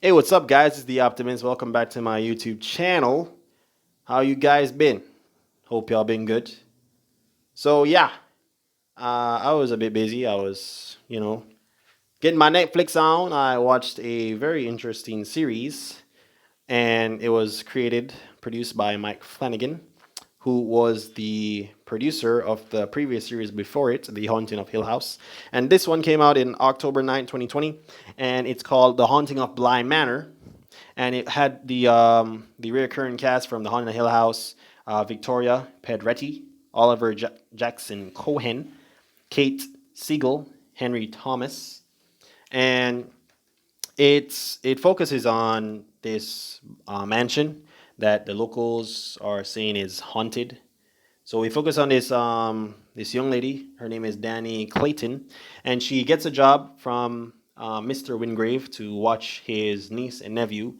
Hey, what's up, guys? It's the Optimist. Welcome back to my YouTube channel. How you guys been? Hope y'all been good. So yeah, I was a bit busy. I was, getting my Netflix on. I watched a very interesting series, and it was produced by Mike Flanagan, who was the producer of the previous series before it, The Haunting of Hill House. And this one came out in October 9, 2020, and it's called The Haunting of Bly Manor. And it had the recurring cast from The Haunted Hill House: Victoria Pedretti, Oliver Jackson Cohen, Kate Siegel, Henry Thomas, and it focuses on this mansion that the locals are saying is haunted. So we focus on this young lady. Her name is Danny Clayton, and she gets a job from Mr. Wingrave to watch his niece and nephew,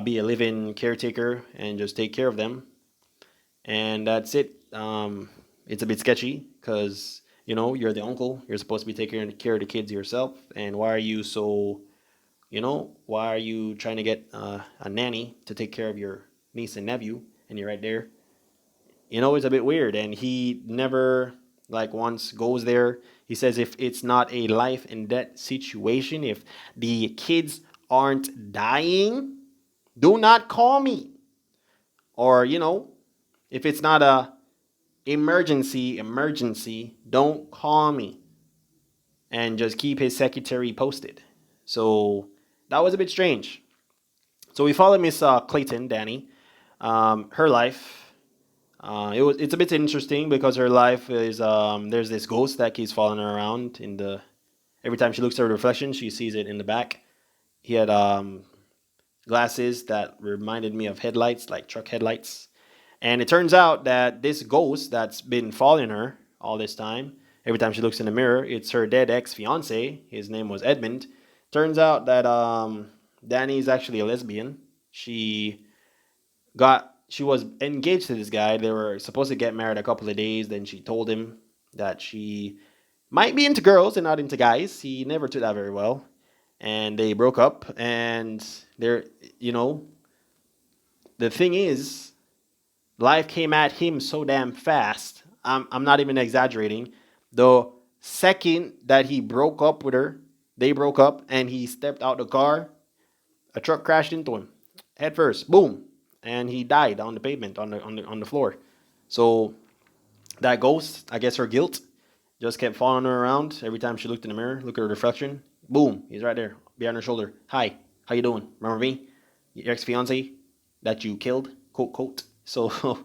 be a living caretaker, and just take care of them. And that's it. It's a bit sketchy because you're the uncle. You're supposed to be taking care of the kids yourself, and why are you so? Why are you trying to get a nanny to take care of your niece and nephew, and you're right there? It's a bit weird. And he never, like, once goes there. He says if it's not a life and death situation, if the kids aren't dying, do not call me. Or, if it's not a emergency, don't call me. And just keep his secretary posted. So that was a bit strange. So we follow Miss Clayton, Danny, her life. It's a bit interesting because her life is there's this ghost that keeps following her around in the every time she looks at her reflection, she sees it in the back. He had glasses that reminded me of headlights, like truck headlights. And it turns out that this ghost that's been following her all this time, every time she looks in the mirror, it's her dead ex fiance. His name was Edmund. Turns out that Danny is actually a lesbian. She was engaged to this guy. They were supposed to get married a couple of days. Then she told him that she might be into girls and not into guys. He never took that very well, and they broke up. And they're, you know, the thing is, life came at him so damn fast. I'm not even exaggerating. The second that he broke up with her, they broke up, and he stepped out the car. A truck crashed into him, head first, boom, and he died on the pavement, on the floor. So that ghost, I guess her guilt, just kept following her around every time she looked in the mirror, look at her reflection. Boom, he's right there, behind her shoulder. Hi, how you doing? Remember me, your ex fiance that you killed? Quote quote. So,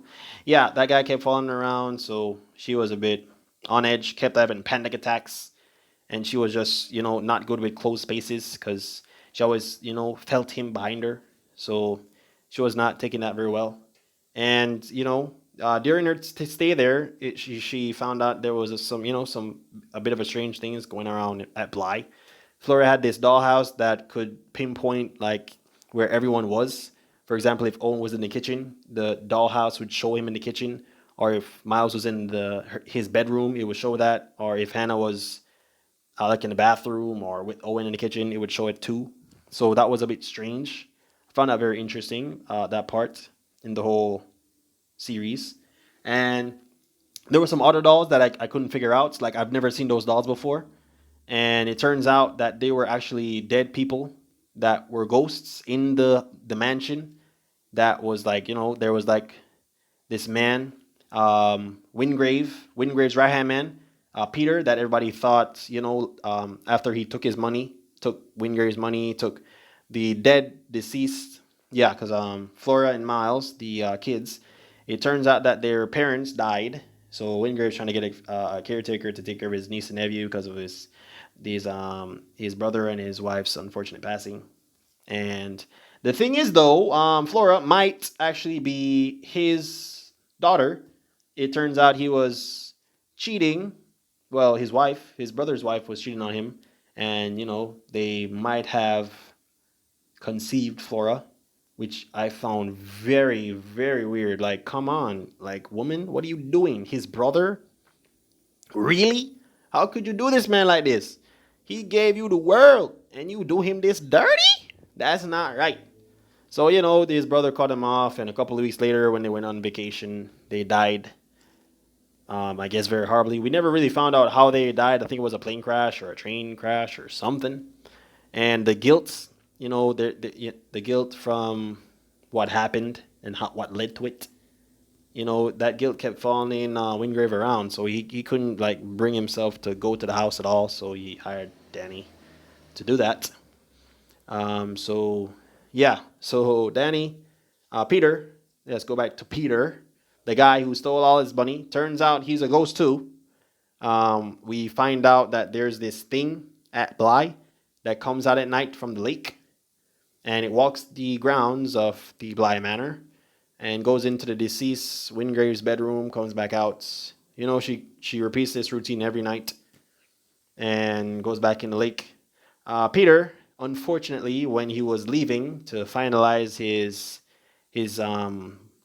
yeah, that guy kept following her around. So she was a bit on edge, kept having panic attacks, and she was just not good with closed spaces because she always felt him behind her. So she was not taking that very well. And during her stay there, she found out there was some a bit of a strange things going around at Bly. Flora had this dollhouse that could pinpoint like where everyone was. For example, if Owen was in the kitchen, the dollhouse would show him in the kitchen, or if Miles was in his bedroom, it would show that, or if Hannah was like in the bathroom or with Owen in the kitchen, it would show it too. So that was a bit strange. I found that very interesting, that part in the whole series. And there were some other dolls that I couldn't figure out. Like, I've never seen those dolls before. And it turns out that they were actually dead people that were ghosts in the mansion. That was like, there was like this man, Wingrave's right hand man, Peter, that everybody thought, after he took his money, took Wingrave's money, took the dead, deceased, yeah, because Flora and Miles, the kids, it turns out that their parents died. So Wingrave's trying to get a caretaker to take care of his niece and nephew because of his brother and his wife's unfortunate passing. And the thing is, though, Flora might actually be his daughter. It turns out he was cheating. Well, his brother's wife was cheating on him. And, they might have conceived Flora, which I found very, very weird. Like, come on. Like, woman, what are you doing? His brother? Really? How could you do this man like this? He gave you the world and you do him this dirty? That's not right. So, his brother cut him off, and a couple of weeks later, when they went on vacation, they died. I guess very horribly. We never really found out how they died. I think it was a plane crash or a train crash or something. And the guilt, the guilt from what happened and what led to it, that guilt kept following Wingrave around. So he couldn't like bring himself to go to the house at all. So he hired Danny to do that. So yeah, so Danny, Peter, let's go back to Peter, the guy who stole all his money. Turns out he's a ghost too. We find out that there's this thing at Bly that comes out at night from the lake, and it walks the grounds of the Bly Manor and goes into the deceased Wingrave's bedroom, comes back out. She repeats this routine every night and goes back in the lake. Peter, unfortunately, when he was leaving to finalize his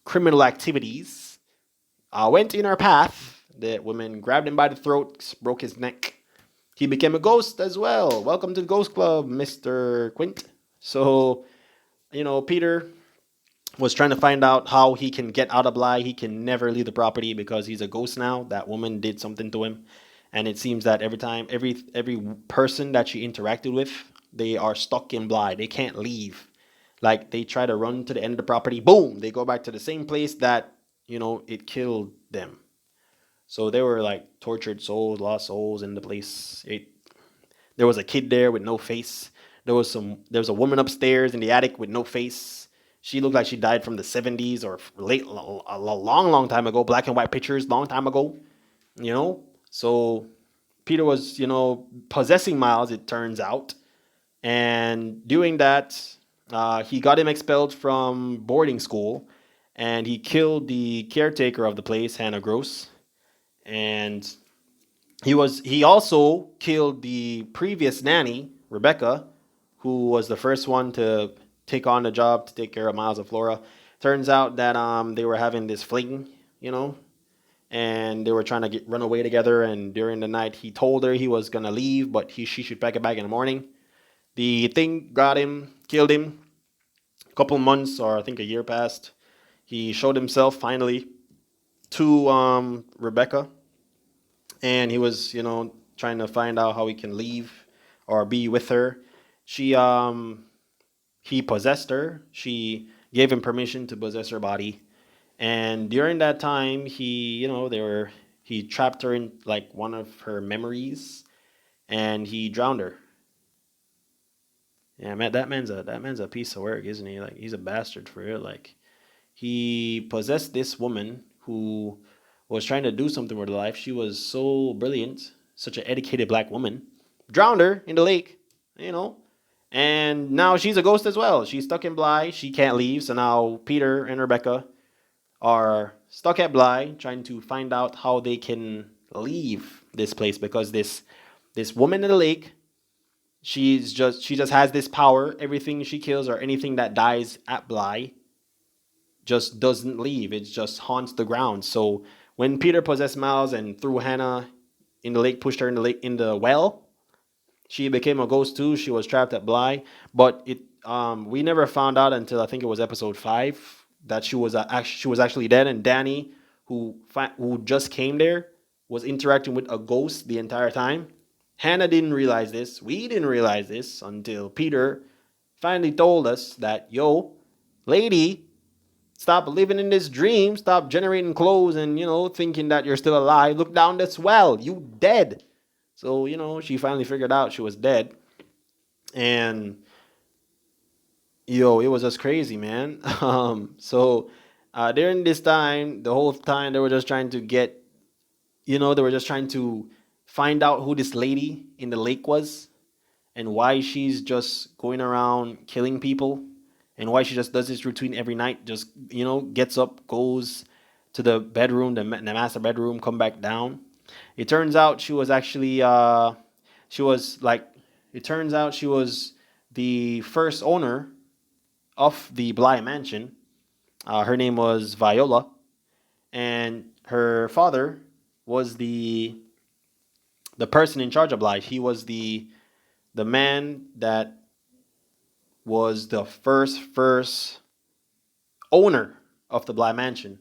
criminal activities, went in our path. The women grabbed him by the throat, broke his neck. He became a ghost as well. Welcome to the Ghost Club, Mr. Quint. So, Peter was trying to find out how he can get out of Bly. He can never leave the property because he's a ghost now. That woman did something to him, and it seems that every person that she interacted with, they are stuck in Bly. They can't leave. Like they try to run to the end of the property, boom, they go back to the same place that it killed them. So they were like tortured souls, lost souls in the place. There was a kid there with no face. There was a woman upstairs in the attic with no face. She looked like she died from the 70s or late a long time ago. Black and white pictures, long time ago. So Peter was possessing Miles. It turns out, and doing that, he got him expelled from boarding school, and he killed the caretaker of the place, Hannah Gross, and he also killed the previous nanny, Rebecca, who was the first one to take on the job to take care of Miles and Flora. Turns out that they were having this fling, you know, and they were trying to run away together. And during the night, he told her he was gonna leave, but she should pack it back in the morning. The thing got him, killed him. A couple months, or I think a year passed. He showed himself finally to Rebecca, and he was trying to find out how he can leave or be with her. She He possessed her. She gave him permission to possess her body, and during that time he trapped her in like one of her memories, and he drowned her. Yeah, man, that man's a piece of work, isn't he? Like he's a bastard for real. Like he possessed this woman who was trying to do something with her life. She was so brilliant, such an educated black woman. Drowned her in the lake, you know. And now she's a ghost as well. She's stuck in Bly. She can't leave. So now Peter and Rebecca are stuck at Bly, trying to find out how they can leave this place because this woman in the lake, she just has this power. Everything she kills or anything that dies at Bly just doesn't leave. It just haunts the ground. So when Peter possessed Miles and threw Hannah in the lake, pushed her in the lake in the well, she became a ghost too. She was trapped at Bly, but we never found out until I think it was episode 5 that she was actually dead. And Danny, who just came there, was interacting with a ghost the entire time. Hannah didn't realize this. We didn't realize this until Peter finally told us that, yo, lady, stop living in this dream. Stop generating clothes and, thinking that you're still alive. Look down this well. You dead. So, she finally figured out she was dead. And, it was just crazy, man. During this time, the whole time, they were just trying to they were just trying to find out who this lady in the lake was and why she's just going around killing people and why she just does this routine every night. Just, gets up, goes to the bedroom, the master bedroom, come back down. It turns out she was actually, she was like, it turns out she was the first owner of the Bly Mansion. Her name was Viola, and her father was the person in charge of Bly. He was the man that was the first owner of the Bly Mansion.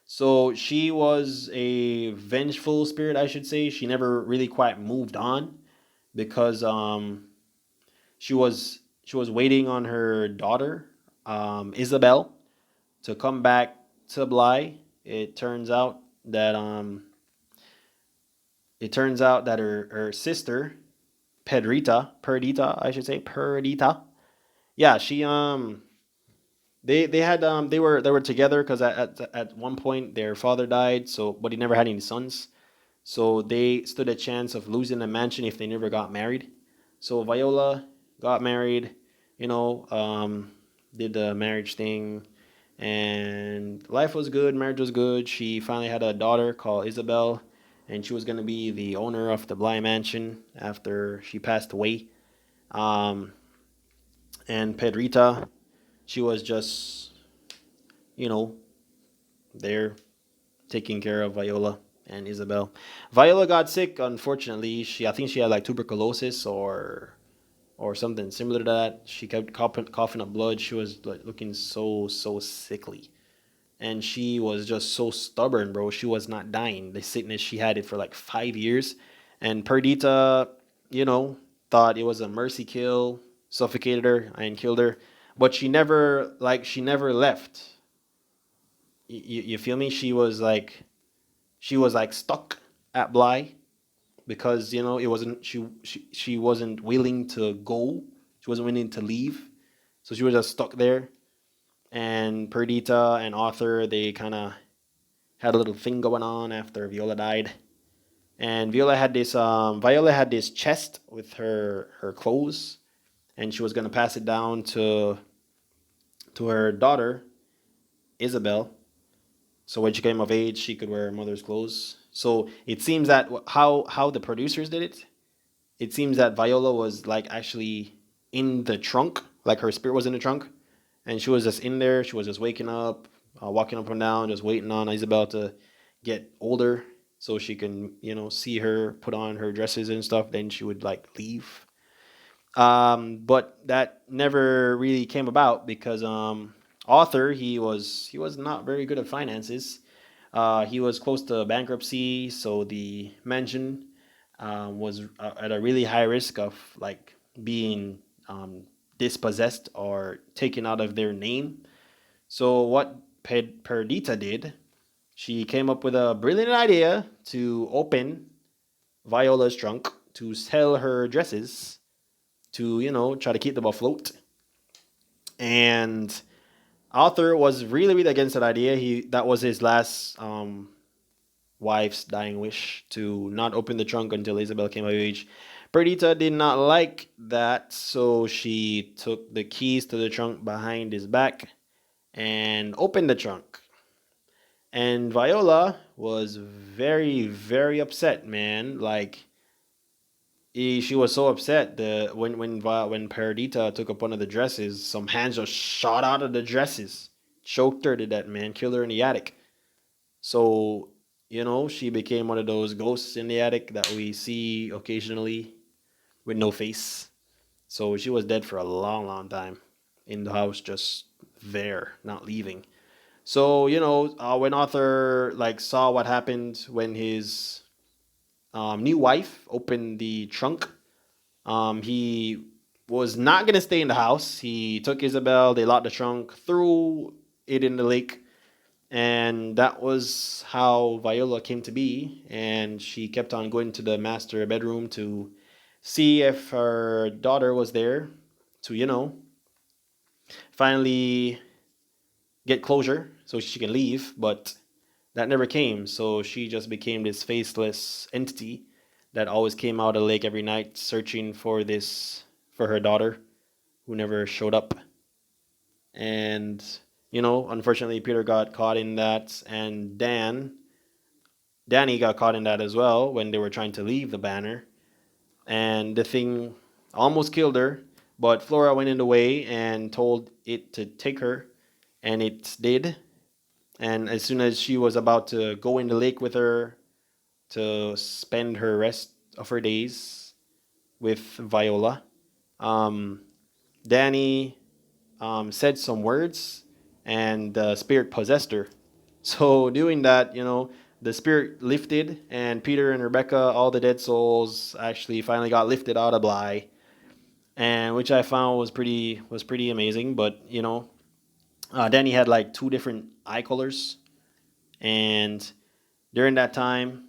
So she was a vengeful spirit, I should say. She never really quite moved on because she was waiting on her daughter, Isabel, to come back to Bly. It turns out that her sister Perdita, I should say Perdita. Yeah, she they were together because at one point their father died, so but he never had any sons. So they stood a chance of losing the mansion if they never got married. So Viola got married, you know, did the marriage thing, and life was good. Marriage was good. She finally had a daughter called Isabel, and she was gonna be the owner of the Bly Mansion after she passed away. Um, and Pedrita, she was just, you know, there taking care of Viola and Isabel. Viola got sick, unfortunately. I think she had like tuberculosis or something similar to that. She kept coughing up blood. She was like looking so sickly, and she was just so stubborn, bro. She was not dying. The sickness, she had it for like 5 years, and Perdita, you know, thought it was a mercy kill, suffocated her and killed her, but she never left. You feel me? She was like stuck at Bly because it wasn't she wasn't willing to go. She wasn't willing to leave, so she was just stuck there. And Perdita and Arthur, they kind of had a little thing going on after Viola died. And Viola had this chest with her clothes, and she was gonna pass it down to her daughter Isabel. So when she came of age, she could wear her mother's clothes. So it seems that how the producers did it. It seems that Viola was like actually in the trunk, like her spirit was in the trunk, and she was just in there. She was just waking up, walking up and down, just waiting on Isabel to get older so she can see her put on her dresses and stuff. Then she would like leave. But that never really came about because Arthur, he was not very good at finances. He was close to bankruptcy, so the mansion was at a really high risk of like being dispossessed or taken out of their name. So what Perdita did, she came up with a brilliant idea to open Viola's trunk to sell her dresses to try to keep them afloat. And Arthur was really really against that idea. That was his last wife's dying wish to not open the trunk until Isabel came of age. Perdita did not like that, so she took the keys to the trunk behind his back and opened the trunk. And Viola was very, very upset, man. Like she was so upset that when Perdita took up one of the dresses, some hands just shot out of the dresses, choked her to death, man, killed her in the attic. So, she became one of those ghosts in the attic that we see occasionally with no face. So she was dead for a long, long time in the house, just there, not leaving. So, when Arthur like saw what happened when his new wife opened the trunk, he was not gonna stay in the house. He took Isabel, they locked the trunk, threw it in the lake, and that was how Viola came to be. And she kept on going to the master bedroom to see if her daughter was there to, finally get closure so she can leave. But that never came. So she just became this faceless entity that always came out of the lake every night searching for her daughter who never showed up. And unfortunately, Peter got caught in that, and Danny got caught in that as well when they were trying to leave the banner. And the thing almost killed her, but Flora went in the way and told it to take her, and it did. And as soon as she was about to go in the lake with her to spend her rest of her days with Viola, um, Danny said some words, and the spirit possessed her. So doing that, the spirit lifted, and Peter and Rebecca, all the dead souls, actually finally got lifted out of Bly, and which I found was pretty amazing. But Danny had like two different eye colors, and during that time,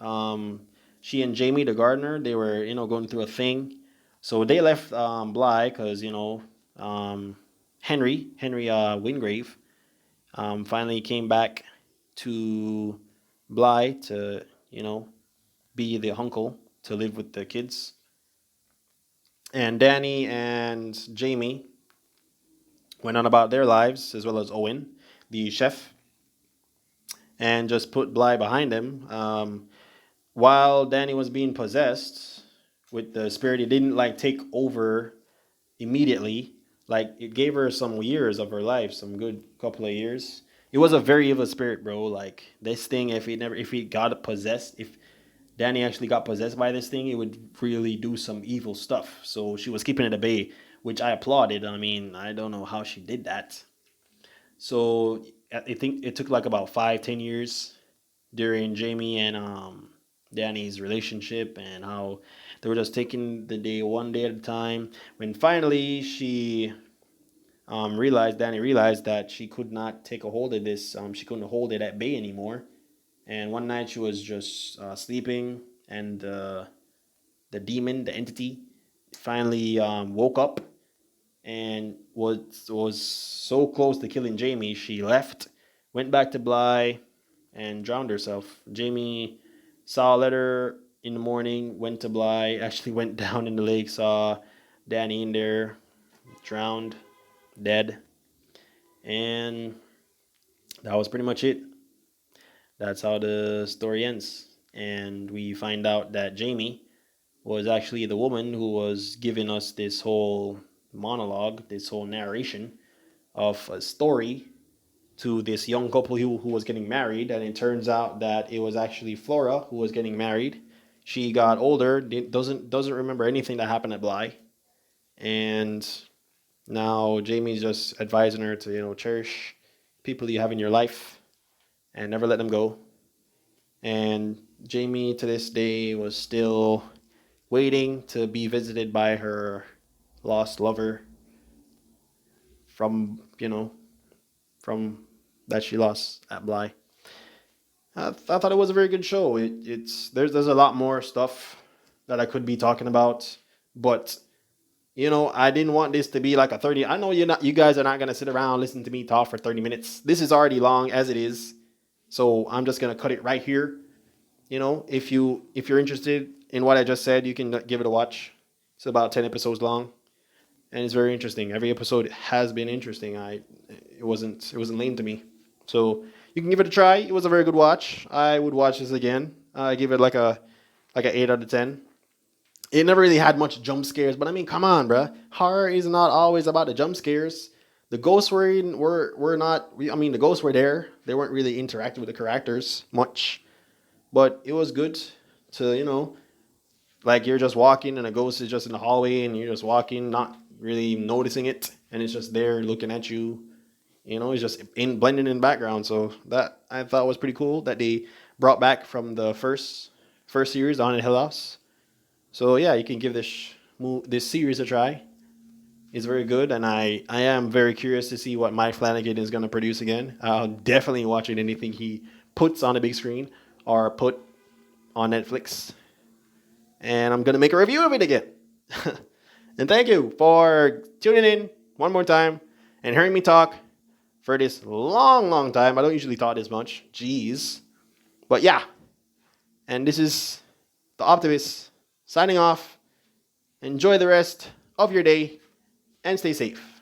um, she and Jamie the gardener, they were going through a thing, so they left Bly because um, Henry Wingrave finally came back to Bly to be the uncle to live with the kids, and Danny and Jamie went on about their lives, as well as Owen, the chef, and just put Bly behind them. While Danny was being possessed with the spirit, it didn't like take over immediately. Like it gave her some years of her life, some good couple of years. It was a very evil spirit, bro. Like this thing, if he got possessed, if Danny actually got possessed by this thing, it would really do some evil stuff. So she was keeping it at bay, which I applauded. I mean, I don't know how she did that. So I think it took like about 5-10 years during Jamie and Danny's relationship, and how they were just taking the day one day at a time. When finally Danny realized that she could not take a hold of this. She couldn't hold it at bay anymore. And one night she was just sleeping, and the demon, the entity, finally woke up and was so close to killing Jamie. She left, went back to Bly, and drowned herself. Jamie saw a letter in the morning, went to Bly, actually went down in the lake, saw Danny in there, drowned, dead, and that was pretty much it. That's how the story ends. And we find out that Jamie was actually the woman who was giving us this whole monologue, this whole narration of a story to this young couple who was getting married. And it turns out that it was actually Flora who was getting married. She got older, doesn't remember anything that happened at Bly, and now Jamie's just advising her to cherish people you have in your life and never let them go. And Jamie to this day was still waiting to be visited by her lost lover from from that she lost at Bly. I thought it was a very good show. It's there's a lot more stuff that I could be talking about, but I didn't want this to be like a 30. I know you guys are not gonna sit around listening to me talk for 30 minutes. This is already long as it is, so I'm just gonna cut it right here. If you're interested in what I just said, you can give it a watch. It's about 10 episodes long, and it's very interesting. Every episode has been interesting. It wasn't lame to me. So you can give it a try. It was a very good watch. I would watch this again. I give it like a 8 out of 10. It never really had much jump scares, but I mean, come on, bruh. Horror is not always about the jump scares. The ghosts were not. I mean, the ghosts were there. They weren't really interacting with the characters much, but it was good to like you're just walking and a ghost is just in the hallway and you're just walking, not really noticing it, and it's just there looking at you. It's just in blending in the background. So that I thought was pretty cool that they brought back from the first series on in Hill House. So yeah, you can give this series a try. It's very good, and I am very curious to see what Mike Flanagan is going to produce again. I'll definitely watch anything he puts on the big screen or put on Netflix, and I'm going to make a review of it again. And thank you for tuning in one more time and hearing me talk for this long, long time. I don't usually talk this much. Jeez. But yeah, and this is the Optimist signing off. Enjoy the rest of your day and stay safe.